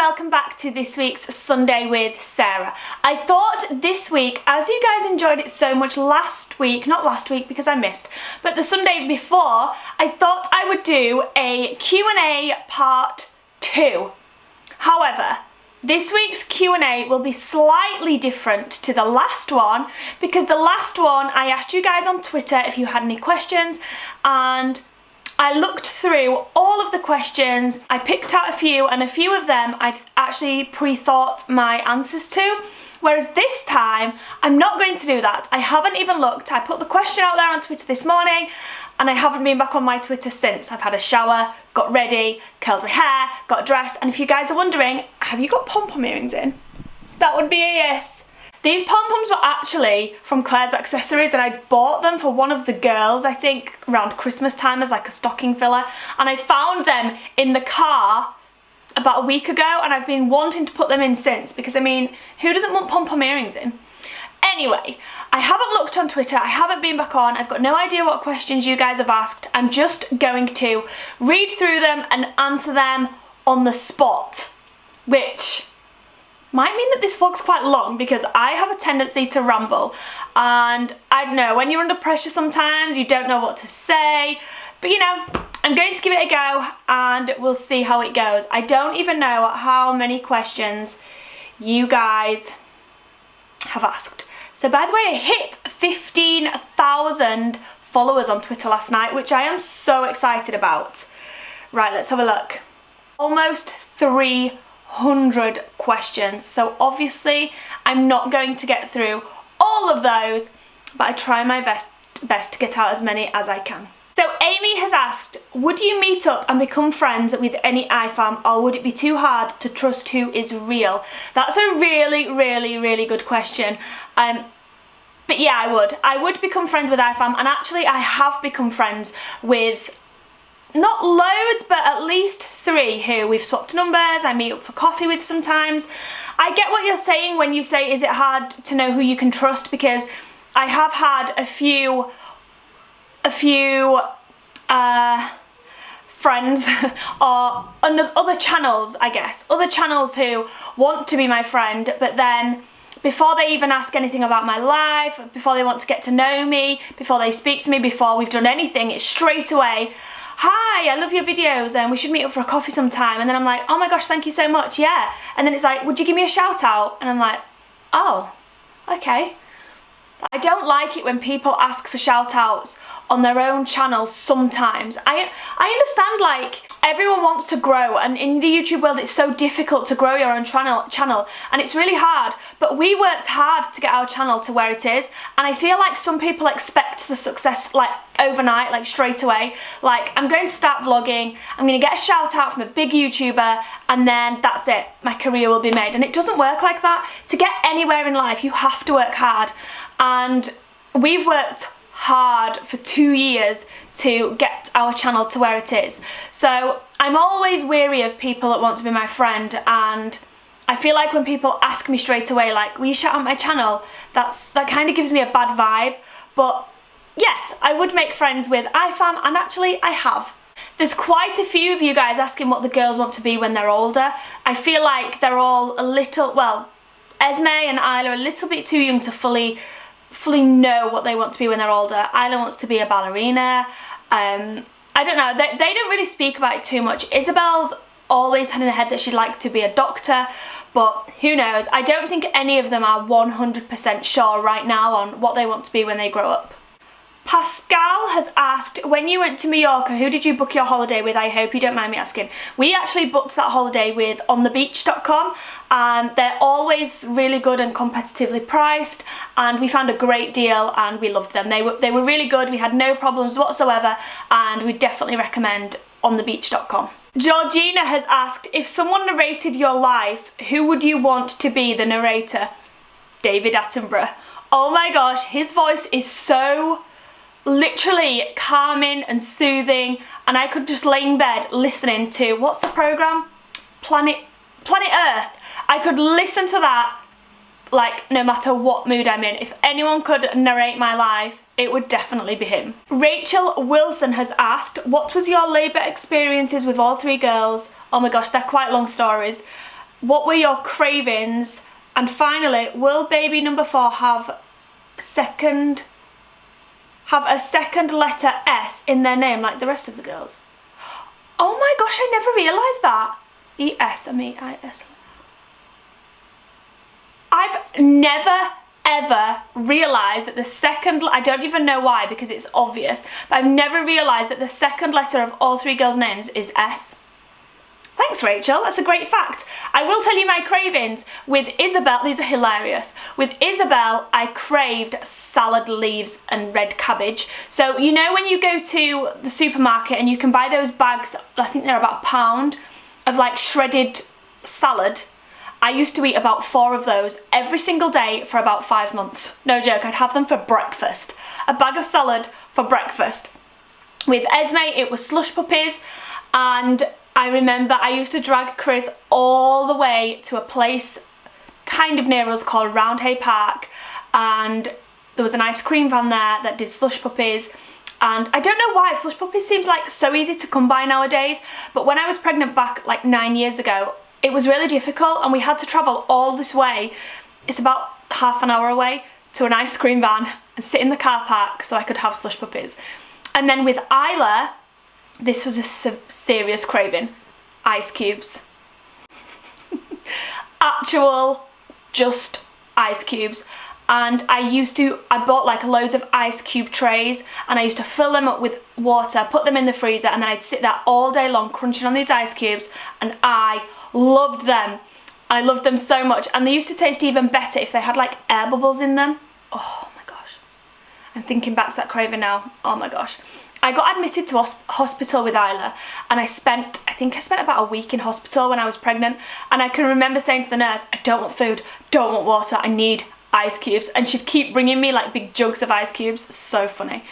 welcome back to this week's Sunday with Sarah. I thought this week, as you guys enjoyed it so much last week, not last week because I missed, but the Sunday before, I thought I would do a Q&A part 2. However, this week's Q&A will be slightly different to the last one because the last one I asked you guys on Twitter if you had any questions, and I looked through all of the questions, I picked out a few, and a few of them I'd actually pre-thought my answers to, whereas this time I'm not going to do that. I haven't even looked. I put the question out there on Twitter this morning and I haven't been back on my Twitter since. I've had a shower, got ready, curled my hair, got dressed, and if you guys are wondering, have you got pom-pom earrings in? That would be a yes. These pom-poms were actually from Claire's Accessories and I bought them for one of the girls, I think, around Christmas time as like a stocking filler. And I found them in the car about a week ago and I've been wanting to put them in since because, I mean, who doesn't want pom-pom earrings in? Anyway, I haven't looked on Twitter, I haven't been back on, I've got no idea what questions you guys have asked. I'm just going to read through them and answer them on the spot, which might mean that this vlog's quite long because I have a tendency to ramble, and I don't know, when you're under pressure sometimes you don't know what to say, but you know, I'm going to give it a go and we'll see how it goes. I don't even know how many questions you guys have asked. So by the way, I hit 15,000 followers on Twitter last night, which I am so excited about. Right, let's have a look. Almost 300 questions, so obviously I'm not going to get through all of those, but I try my best to get out as many as I can. So Amy has asked, would you meet up and become friends with any IFAM, or would it be too hard to trust who is real? That's a really good question. But yeah, I would become friends with IFAM, and actually I have become friends with not loads, but at least 3 who we've swapped numbers, I meet up for coffee with sometimes. I get what you're saying when you say, is it hard to know who you can trust, because I have had a few friends or other channels, I guess, other channels who want to be my friend, but then before they even ask anything about my life, before they want to get to know me, before they speak to me, before we've done anything, it's straight away, hi, I love your videos and we should meet up for a coffee sometime. And then I'm like, oh my gosh, thank you so much, yeah. And then it's like, would you give me a shout out? And I'm like, oh, okay. I don't like it when people ask for shout outs on their own channels sometimes. I understand, like, everyone wants to grow, and in the YouTube world it's so difficult to grow your own channel and it's really hard, but we worked hard to get our channel to where it is, and I feel like some people expect the success like overnight, like straight away. Like, I'm going to start vlogging, I'm going to get a shout out from a big YouTuber, and then that's it, my career will be made. And it doesn't work like that. To get anywhere in life you have to work hard, and we've worked hard for 2 years to get our channel to where it is. So I'm always weary of people that want to be my friend, and I feel like when people ask me straight away, like, will you shout out my channel, that kind of gives me a bad vibe. But yes, I would make friends with IFAM, and actually I have. There's quite a few of you guys asking what the girls want to be when they're older. I feel like they're all a little, well, Esme and Isla are a little bit too young to fully know what they want to be when they're older. Isla wants to be a ballerina. I don't know, they don't really speak about it too much. Isabelle's always had in her head that she'd like to be a doctor, but who knows. I don't think any of them are 100% sure right now on what they want to be when they grow up. Pascal has asked, when you went to Mallorca, who did you book your holiday with? I hope you don't mind me asking. We actually booked that holiday with onthebeach.com, and they're always really good and competitively priced, and we found a great deal and we loved them. They were really good, we had no problems whatsoever, and we definitely recommend onthebeach.com. Georgina has asked, if someone narrated your life, who would you want to be the narrator? David Attenborough. Oh my gosh, his voice is so literally calming and soothing, and I could just lay in bed listening to, what's the program? Planet Earth. I could listen to that like no matter what mood I'm in. If anyone could narrate my life, it would definitely be him. Rachel Wilson has asked, what was your labour experiences with all 3 girls? Oh my gosh, they're quite long stories. What were your cravings? And finally, will baby number 4 have a second letter S in their name like the rest of the girls? Oh my gosh, I never realised that. E-S-M-E-I-S. I've never ever realised that the second, I don't even know why because it's obvious, but I've never realised that the second letter of all 3 girls' names is S. Thanks, Rachel, that's a great fact. I will tell you my cravings. With Isabelle, these are hilarious. With Isabelle, I craved salad leaves and red cabbage. So, you know when you go to the supermarket and you can buy those bags, I think they're about £1, of like shredded salad? I used to eat about 4 of those every single day for about 5 months. No joke, I'd have them for breakfast. A bag of salad for breakfast. With Esme, it was slush puppies, and I remember I used to drag Chris all the way to a place kind of near us called Roundhay Park, and there was an ice cream van there that did slush puppies. And I don't know why, slush puppies seems like so easy to come by nowadays, but when I was pregnant back like 9 years ago, it was really difficult and we had to travel all this way. It's about half an hour away to an ice cream van and sit in the car park so I could have slush puppies. And then with Isla, this was a serious craving. Ice cubes. Actual, just ice cubes. And I bought like loads of ice cube trays and I used to fill them up with water, put them in the freezer, and then I'd sit there all day long crunching on these ice cubes, and I loved them. I loved them so much, and they used to taste even better if they had like air bubbles in them. Oh my gosh. I'm thinking back to that craving now. Oh my gosh. I got admitted to hospital with Isla, and I think I spent about a week in hospital when I was pregnant, and I can remember saying to the nurse, I don't want food, don't want water, I need ice cubes, and she'd keep bringing me like big jugs of ice cubes. So funny.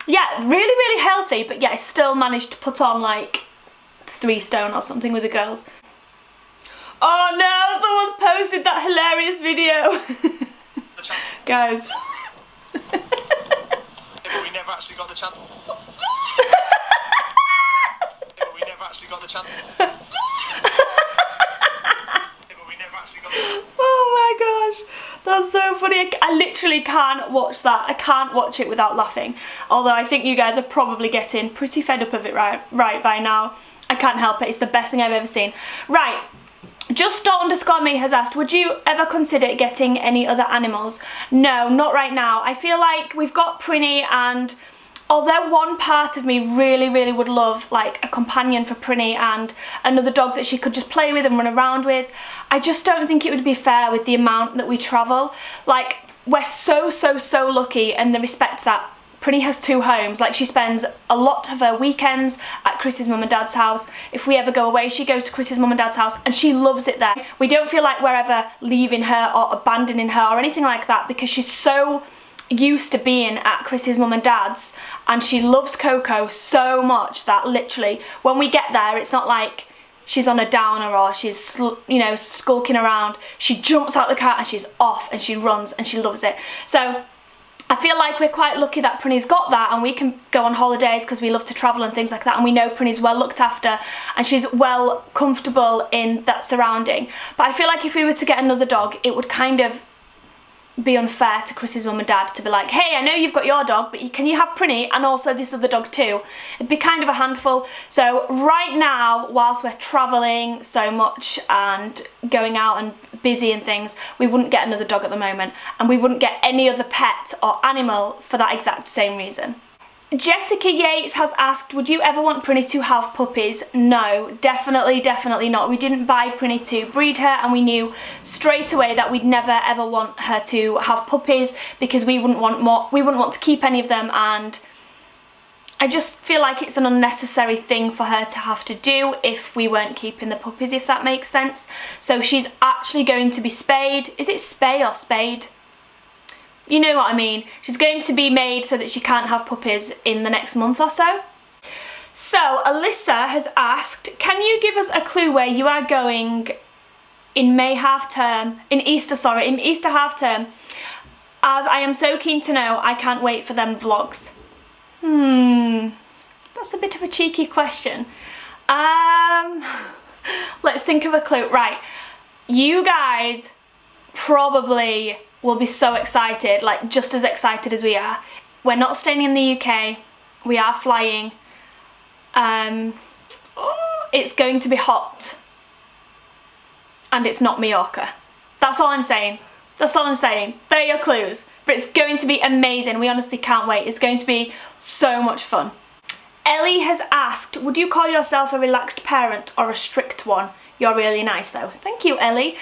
Yeah, really healthy, but yeah, I still managed to put on like 3 stone or something with the girls. Oh no, someone's posted that hilarious video. Guys. But we never actually got the chance. But we never actually got the chance. Oh my gosh, that's so funny. I literally can't watch that. I can't watch it without laughing. Although I think you guys are probably getting pretty fed up of it right by now. I can't help it. It's the best thing I've ever seen. Right. Just._me has asked, would you ever consider getting any other animals? No, not right now. I feel like we've got Prinny, and although one part of me really would love like a companion for Prinny and another dog that she could just play with and run around with, I just don't think it would be fair with the amount that we travel. Like, we're so lucky in the respect that Prinny has 2 homes. Like, she spends a lot of her weekends at Chris's mum and dad's house. If we ever go away, she goes to Chris's mum and dad's house, and she loves it there. We don't feel like we're ever leaving her or abandoning her or anything like that, because she's so used to being at Chris's mum and dad's, and she loves Coco so much that literally when we get there, it's not like she's on a downer or she's, you know, skulking around. She jumps out the car and she's off and she runs and she loves it. So I feel like we're quite lucky that Prinny's got that, and we can go on holidays because we love to travel and things like that, and we know Prinny's well looked after and she's well comfortable in that surrounding. But I feel like if we were to get another dog, it would kind of be unfair to Chris's mum and dad to be like, hey, I know you've got your dog, but can you have Prinny and also this other dog too? It'd be kind of a handful. So right now, whilst we're travelling so much and going out and busy and things, we wouldn't get another dog at the moment, and we wouldn't get any other pet or animal for that exact same reason. Jessica Yates has asked, would you ever want Prinny to have puppies? No, definitely not. We didn't buy Prinny to breed her, and we knew straight away that we'd never ever want her to have puppies because we wouldn't want to keep any of them, and I just feel like it's an unnecessary thing for her to have to do if we weren't keeping the puppies, if that makes sense. So she's actually going to be spayed. Is it spay or spade? You know what I mean. She's going to be made so that she can't have puppies in the next month or so. So Alyssa has asked, can you give us a clue where you are going in Easter half term, as I am so keen to know. I can't wait for them vlogs. That's a bit of a cheeky question. Let's think of a clue. Right. you guys probably will be so excited, like just as excited as we are. We're not staying in the UK, we are flying. It's going to be hot. And it's not Mallorca. That's all I'm saying. That's all I'm saying. They're your clues. But it's going to be amazing. We honestly can't wait. It's going to be so much fun. Ellie has asked, would you call yourself a relaxed parent or a strict one? You're really nice though. Thank you, Ellie.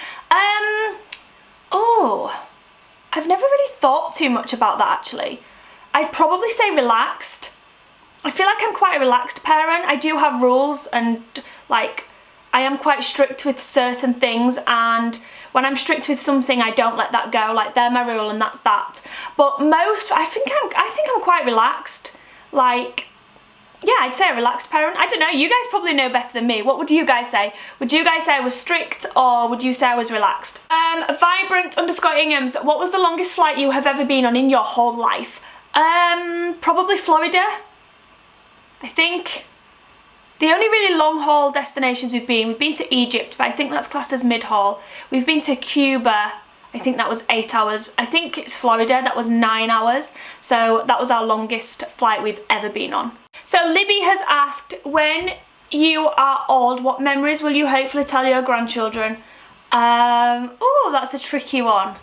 I've never really thought too much about that actually. I'd probably say relaxed. I feel like I'm quite a relaxed parent. I do have rules and like I am quite strict with certain things, and when I'm strict with something I don't let that go. Like they're my rule and that's that. But I think I'm quite relaxed. Like, yeah, I'd say a relaxed parent. I don't know, you guys probably know better than me. What would you guys say? Would you guys say I was strict or would you say I was relaxed? Vibrant_Inghams, what was the longest flight you have ever been on in your whole life? Probably Florida. I think the only really long haul destinations we've been to Egypt, but I think that's classed as mid-haul. We've been to Cuba, I think that was 8 hours. I think it's Florida, that was 9 hours. So that was our longest flight we've ever been on. So Libby has asked, when you are old, what memories will you hopefully tell your grandchildren? Oh, that's a tricky one.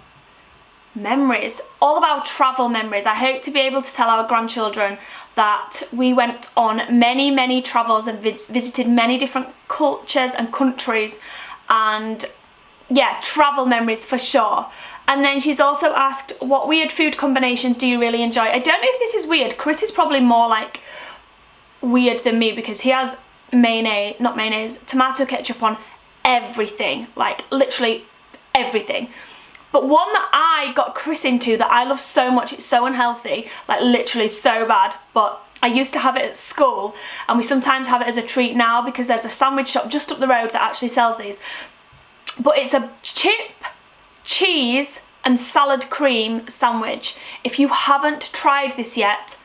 Memories, all of our travel memories. I hope to be able to tell our grandchildren that we went on many travels and visited many different cultures and countries, and yeah, travel memories for sure. And then she's also asked, what weird food combinations do you really enjoy? I don't know if this is weird. Chris is probably more like weird than me because he has tomato ketchup on everything, like literally everything. But one that I got Chris into that I love so much, it's so unhealthy, like literally so bad, but I used to have it at school and we sometimes have it as a treat now because there's a sandwich shop just up the road that actually sells these. But it's a chip, cheese and salad cream sandwich. If you haven't tried this yet,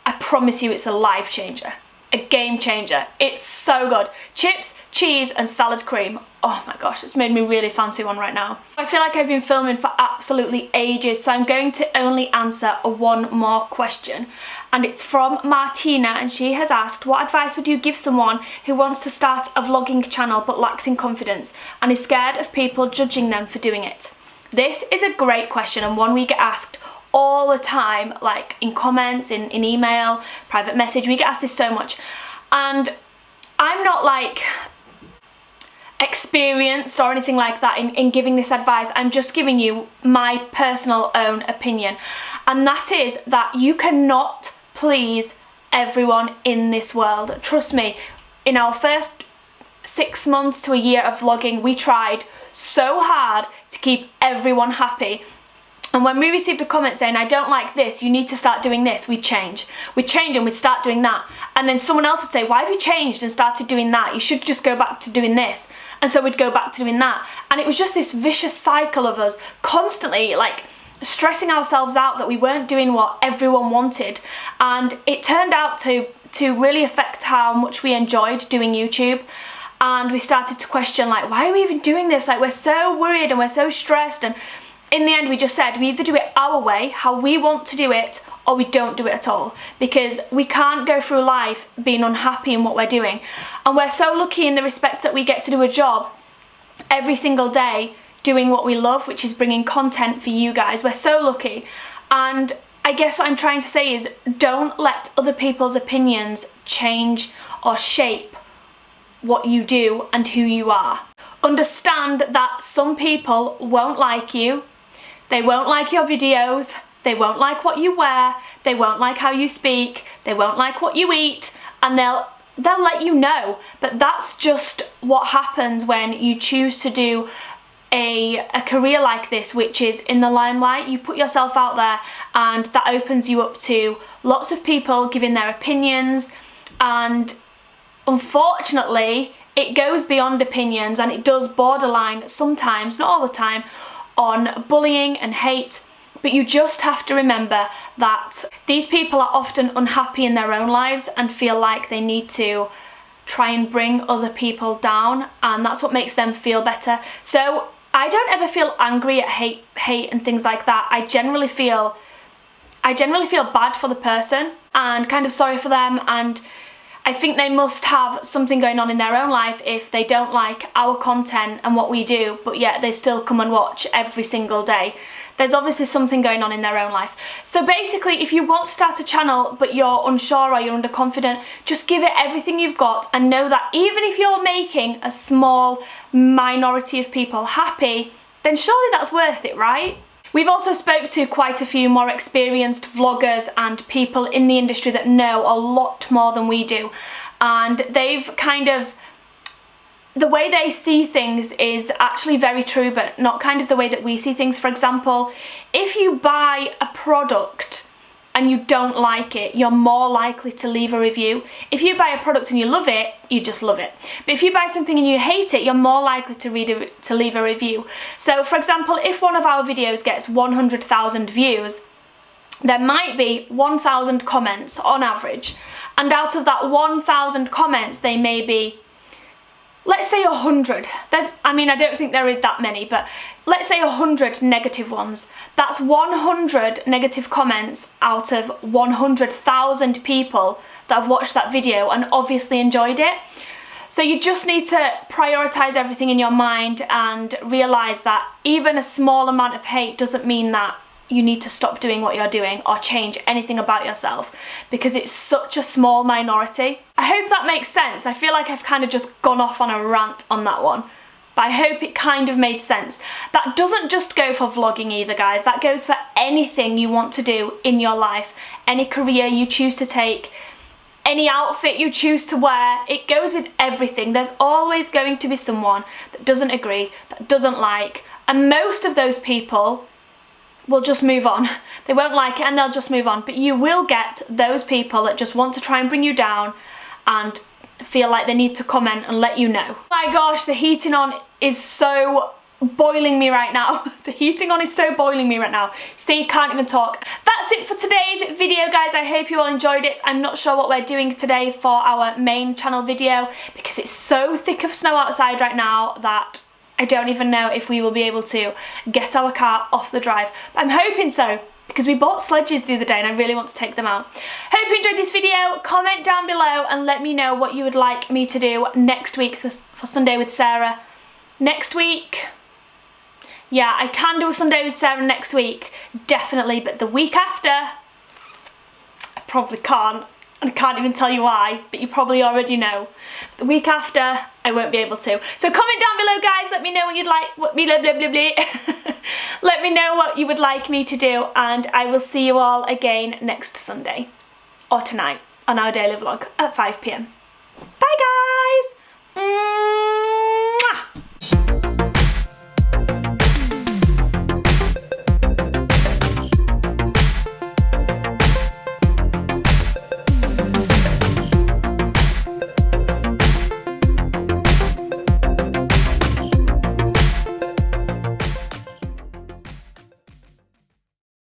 I promise you it's a life changer. A game changer. It's so good. Chips, cheese and salad cream. Oh my gosh, it's made me really fancy one right now. I feel like I've been filming for absolutely ages, so I'm going to only answer one more question. And it's from Martina, and she has asked, what advice would you give someone who wants to start a vlogging channel but lacks in confidence and is scared of people judging them for doing it? This is a great question and one we get asked all the time, like in comments, in email, private message. We get asked this so much, and I'm not like experienced or anything like that in giving this advice. I'm just giving you my personal own opinion, and that is that you cannot please everyone in this world. Trust me, in our first 6 months to a year of vlogging, we tried so hard to keep everyone happy. And when we received a comment saying, I don't like this, you need to start doing this, we'd change. We'd change and we'd start doing that. And then someone else would say, why have you changed and started doing that? You should just go back to doing this. And so we'd go back to doing that. And it was just this vicious cycle of us constantly like stressing ourselves out that we weren't doing what everyone wanted. And it turned out to really affect how much we enjoyed doing YouTube. And we started to question, like, why are we even doing this? Like, we're so worried and we're so stressed. And in the end, we just said we either do it our way, how we want to do it, or we don't do it at all, because we can't go through life being unhappy in what we're doing. And we're so lucky in the respect that we get to do a job every single day doing what we love, which is bringing content for you guys. We're so lucky. And I guess what I'm trying to say is, don't let other people's opinions change or shape what you do and who you are. Understand that some people won't like you. They won't like your videos, they won't like what you wear, they won't like how you speak, they won't like what you eat, and they'll let you know. But that's just what happens when you choose to do a career like this, which is in the limelight. You put yourself out there, and that opens you up to lots of people giving their opinions, and unfortunately it goes beyond opinions, and it does borderline sometimes, not all the time, on bullying and hate. But you just have to remember that these people are often unhappy in their own lives and feel like they need to try and bring other people down, and that's what makes them feel better. So I don't ever feel angry at hate and things like that. I generally feel bad for the person and kind of sorry for them, and I think they must have something going on in their own life if they don't like our content and what we do, but yet they still come and watch every single day. There's obviously something going on in their own life. So basically, if you want to start a channel but you're unsure or you're underconfident, just give it everything you've got and know that even if you're making a small minority of people happy, then surely that's worth it, right? We've also spoke to quite a few more experienced vloggers and people in the industry that know a lot more than we do, and they've kind of, the way they see things is actually very true, but not kind of the way that we see things. For example, if you buy a product and you don't like it, you're more likely to leave a review. If you buy a product and you love it, you just love it. But if you buy something and you hate it, you're more likely to leave a review. So for example, if one of our videos gets 100,000 views, there might be 1,000 comments on average. And out of that 1,000 comments, they may be, let's say 100. I don't think there is that many, but let's say 100 negative ones. That's 100 negative comments out of 100,000 people that have watched that video and obviously enjoyed it. So you just need to prioritize everything in your mind and realize that even a small amount of hate doesn't mean that you need to stop doing what you're doing or change anything about yourself, because it's such a small minority. I hope that makes sense. I feel like I've kind of just gone off on a rant on that one, but I hope it kind of made sense. That doesn't just go for vlogging either, guys. That goes for anything you want to do in your life, any career you choose to take, any outfit you choose to wear. It goes with everything. There's always going to be someone that doesn't agree, that doesn't like, and most of those people will just move on. They won't like it and they'll just move on. But you will get those people that just want to try and bring you down and feel like they need to comment and let you know. My gosh, the heating on is so boiling me right now. The heating on is so boiling me right now. See, you can't even talk. That's it for today's video, guys. I hope you all enjoyed it. I'm not sure what we're doing today for our main channel video because it's so thick of snow outside right now that I don't even know if we will be able to get our car off the drive. But I'm hoping so, because we bought sledges the other day and I really want to take them out. Hope you enjoyed this video. Comment down below and let me know what you would like me to do next week for Sunday with Sarah. Next week, yeah, I can do a Sunday with Sarah next week, definitely, but the week after, I probably can't. And I can't even tell you why, but you probably already know. The week after, I won't be able to. So comment down below, guys. Let me know what you'd like. Let me know what you would like me to do, and I will see you all again next Sunday or tonight on our daily vlog at 5 PM. Bye, guys.